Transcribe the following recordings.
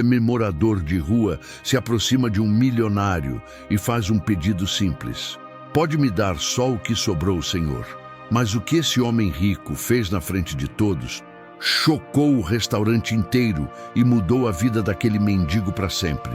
morador de rua, se aproxima de um milionário e faz um pedido simples. Pode me dar só o que sobrou, Senhor. Mas o que esse homem rico fez na frente de todos chocou o restaurante inteiro e mudou a vida daquele mendigo para sempre.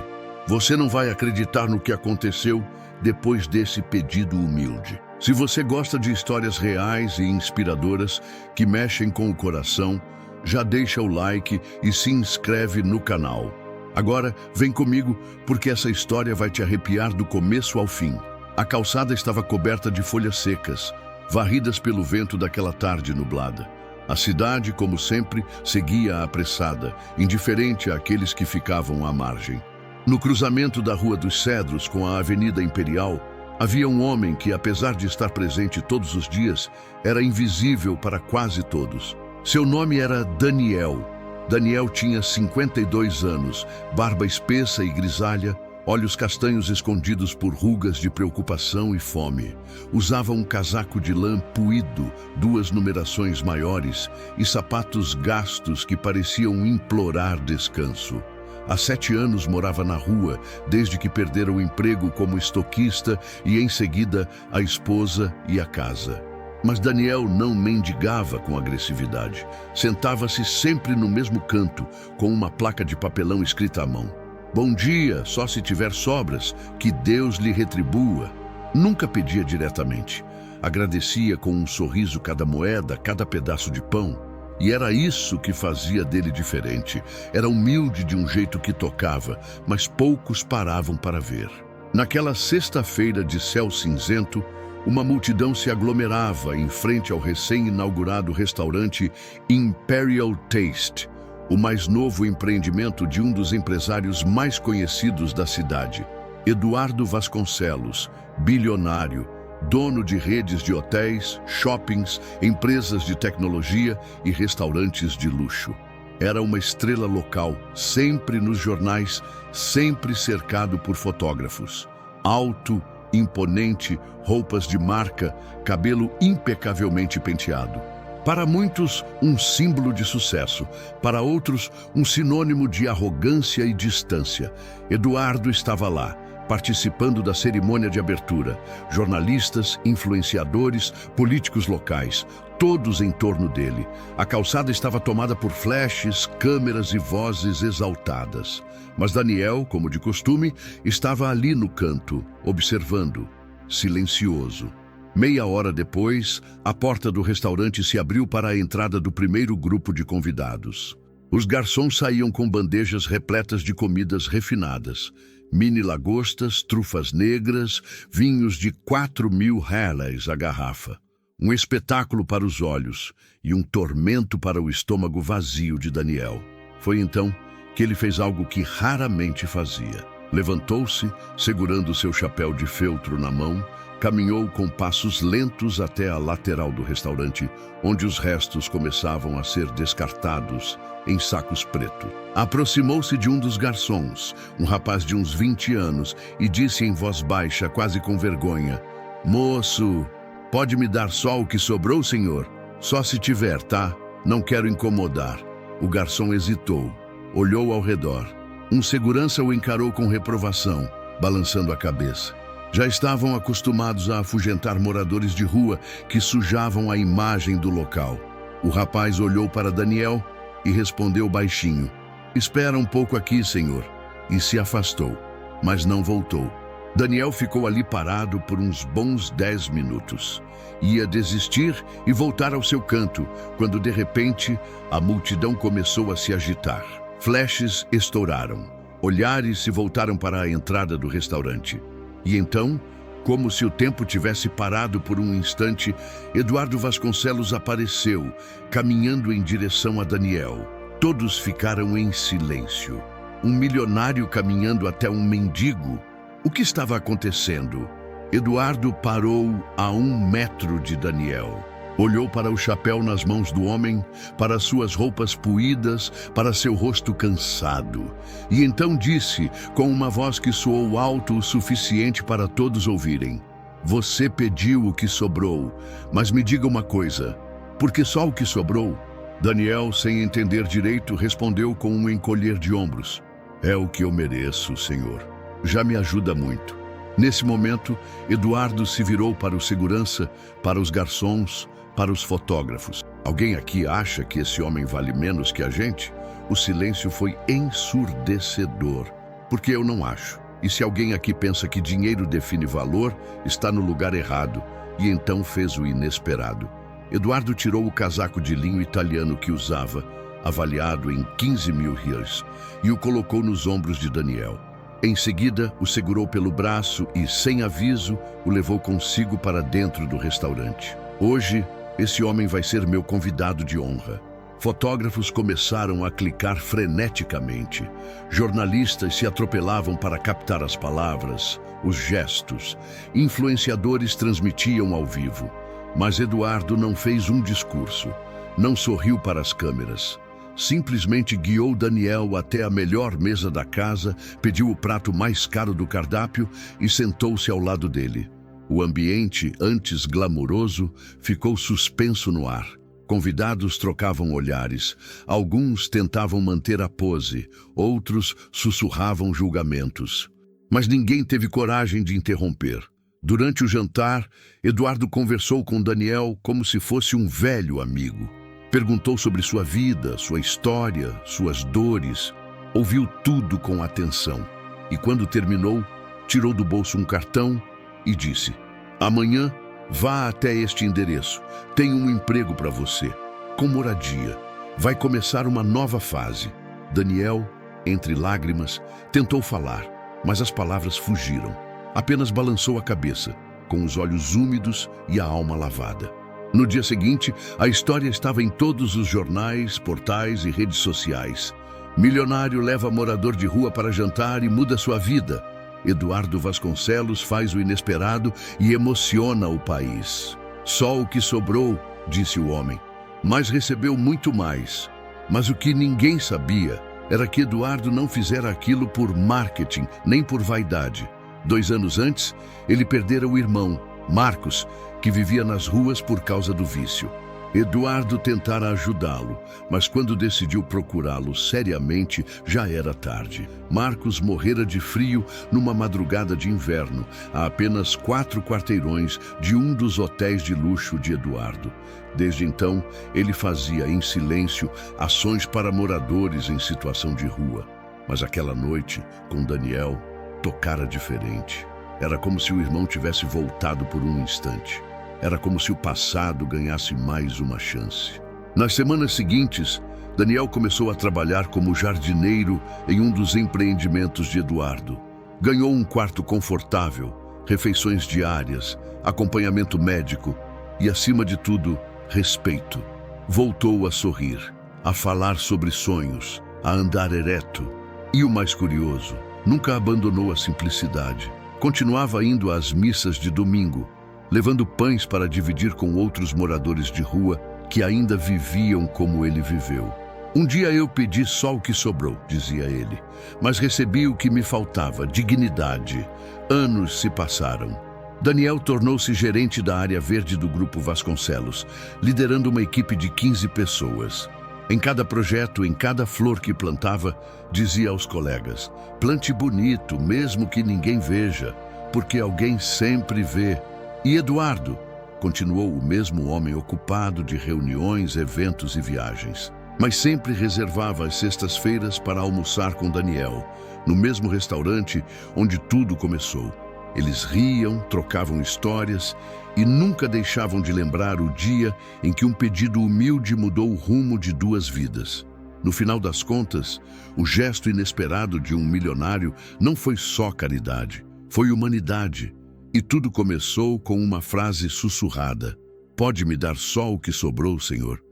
Você não vai acreditar no que aconteceu depois desse pedido humilde. Se você gosta de histórias reais e inspiradoras que mexem com o coração, já deixa o like e se inscreve no canal. Agora, vem comigo, porque essa história vai te arrepiar do começo ao fim. A calçada estava coberta de folhas secas, varridas pelo vento daquela tarde nublada. A cidade, como sempre, seguia apressada, indiferente àqueles que ficavam à margem. No cruzamento da Rua dos Cedros com a Avenida Imperial, havia um homem que, apesar de estar presente todos os dias, era invisível para quase todos. Seu nome era Daniel. Daniel tinha 52 anos, barba espessa e grisalha, olhos castanhos escondidos por rugas de preocupação e fome. Usava um casaco de lã puído, 2 numerações maiores e sapatos gastos que pareciam implorar descanso. Há 7 anos morava na rua, desde que perdera o emprego como estoquista e, em seguida, a esposa e a casa. Mas Daniel não mendigava com agressividade. Sentava-se sempre no mesmo canto, com uma placa de papelão escrita à mão. Bom dia, só se tiver sobras, que Deus lhe retribua. Nunca pedia diretamente. Agradecia com um sorriso cada moeda, cada pedaço de pão. E era isso que fazia dele diferente. Era humilde de um jeito que tocava, mas poucos paravam para ver. Naquela sexta-feira de céu cinzento, uma multidão se aglomerava em frente ao recém-inaugurado restaurante Imperial Taste, o mais novo empreendimento de um dos empresários mais conhecidos da cidade, Eduardo Vasconcelos, bilionário, dono de redes de hotéis, shoppings, empresas de tecnologia e restaurantes de luxo. Era uma estrela local, sempre nos jornais, sempre cercado por fotógrafos. Alto, imponente, roupas de marca, cabelo impecavelmente penteado. Para muitos, um símbolo de sucesso. Para outros, um sinônimo de arrogância e distância. Eduardo estava lá, participando da cerimônia de abertura. Jornalistas, influenciadores, políticos locais, todos em torno dele. A calçada estava tomada por flashes, câmeras e vozes exaltadas. Mas Daniel, como de costume, estava ali no canto, observando, silencioso. Meia hora depois, a porta do restaurante se abriu para a entrada do primeiro grupo de convidados. Os garçons saíam com bandejas repletas de comidas refinadas. Mini lagostas, trufas negras, vinhos de 4.000 réis a garrafa. Um espetáculo para os olhos e um tormento para o estômago vazio de Daniel. Foi então que ele fez algo que raramente fazia. Levantou-se, segurando seu chapéu de feltro na mão, caminhou com passos lentos até a lateral do restaurante, onde os restos começavam a ser descartados em sacos pretos. Aproximou-se de um dos garçons, um rapaz de uns 20 anos, e disse em voz baixa, quase com vergonha: "Moço, pode me dar só o que sobrou, senhor? Só se tiver, tá? Não quero incomodar." O garçom hesitou, olhou ao redor. Um segurança o encarou com reprovação, balançando a cabeça. Já estavam acostumados a afugentar moradores de rua que sujavam a imagem do local. O rapaz olhou para Daniel e respondeu baixinho: "Espera um pouco aqui, senhor." E se afastou, mas não voltou. Daniel ficou ali parado por uns bons 10 minutos. Ia desistir e voltar ao seu canto, quando de repente a multidão começou a se agitar. Flashes estouraram. Olhares se voltaram para a entrada do restaurante. E então, como se o tempo tivesse parado por um instante, Eduardo Vasconcelos apareceu, caminhando em direção a Daniel. Todos ficaram em silêncio. Um milionário caminhando até um mendigo? O que estava acontecendo? Eduardo parou a 1 metro de Daniel. Olhou para o chapéu nas mãos do homem, para suas roupas puídas, para seu rosto cansado. E então disse, com uma voz que soou alto o suficiente para todos ouvirem: "Você pediu o que sobrou, mas me diga uma coisa, por que só o que sobrou?" Daniel, sem entender direito, respondeu com um encolher de ombros: É o que eu mereço, Senhor. Já me ajuda muito. Nesse momento, Eduardo se virou para o segurança, para os garçons, para os fotógrafos. Alguém aqui acha que esse homem vale menos que a gente? O silêncio foi ensurdecedor, porque eu não acho. E se alguém aqui pensa que dinheiro define valor, está no lugar errado, e então fez o inesperado. Eduardo tirou o casaco de linho italiano que usava, avaliado em 15 mil reais, e o colocou nos ombros de Daniel. Em seguida, o segurou pelo braço e, sem aviso, o levou consigo para dentro do restaurante. Hoje, esse homem vai ser meu convidado de honra. Fotógrafos começaram a clicar freneticamente. Jornalistas se atropelavam para captar as palavras, os gestos. Influenciadores transmitiam ao vivo. Mas Eduardo não fez um discurso. Não sorriu para as câmeras. Simplesmente guiou Daniel até a melhor mesa da casa, pediu o prato mais caro do cardápio e sentou-se ao lado dele. O ambiente, antes glamouroso, ficou suspenso no ar. Convidados trocavam olhares. Alguns tentavam manter a pose, outros sussurravam julgamentos. Mas ninguém teve coragem de interromper. Durante o jantar, Eduardo conversou com Daniel como se fosse um velho amigo. Perguntou sobre sua vida, sua história, suas dores. Ouviu tudo com atenção. E quando terminou, tirou do bolso um cartão e disse: "Amanhã, vá até este endereço. Tem um emprego para você, com moradia. Vai começar uma nova fase." Daniel, entre lágrimas, tentou falar, mas as palavras fugiram. Apenas balançou a cabeça, com os olhos úmidos e a alma lavada. No dia seguinte, a história estava em todos os jornais, portais e redes sociais. Milionário leva morador de rua para jantar e muda sua vida. Eduardo Vasconcelos faz o inesperado e emociona o país. Só o que sobrou, disse o homem, mas recebeu muito mais. Mas o que ninguém sabia era que Eduardo não fizera aquilo por marketing, nem por vaidade. 2 anos antes, ele perdera o irmão, Marcos, que vivia nas ruas por causa do vício. Eduardo tentara ajudá-lo, mas quando decidiu procurá-lo seriamente, já era tarde. Marcos morrera de frio numa madrugada de inverno, a apenas 4 quarteirões de um dos hotéis de luxo de Eduardo. Desde então, ele fazia, em silêncio, ações para moradores em situação de rua. Mas aquela noite, com Daniel, tocara diferente. Era como se o irmão tivesse voltado por um instante. Era como se o passado ganhasse mais uma chance. Nas semanas seguintes, Daniel começou a trabalhar como jardineiro em um dos empreendimentos de Eduardo. Ganhou um quarto confortável, refeições diárias, acompanhamento médico e, acima de tudo, respeito. Voltou a sorrir, a falar sobre sonhos, a andar ereto. E o mais curioso, nunca abandonou a simplicidade. Continuava indo às missas de domingo, levando pães para dividir com outros moradores de rua que ainda viviam como ele viveu. "Um dia eu pedi só o que sobrou", dizia ele, "mas recebi o que me faltava, dignidade." Anos se passaram. Daniel tornou-se gerente da área verde do Grupo Vasconcelos, liderando uma equipe de 15 pessoas. Em cada projeto, em cada flor que plantava, dizia aos colegas: "Plante bonito, mesmo que ninguém veja, porque alguém sempre vê." E Eduardo continuou o mesmo homem ocupado de reuniões, eventos e viagens. Mas sempre reservava as sextas-feiras para almoçar com Daniel, no mesmo restaurante onde tudo começou. Eles riam, trocavam histórias e nunca deixavam de lembrar o dia em que um pedido humilde mudou o rumo de 2 vidas. No final das contas, o gesto inesperado de um milionário não foi só caridade, foi humanidade. E tudo começou com uma frase sussurrada: "Pode me dar só o que sobrou, Senhor?"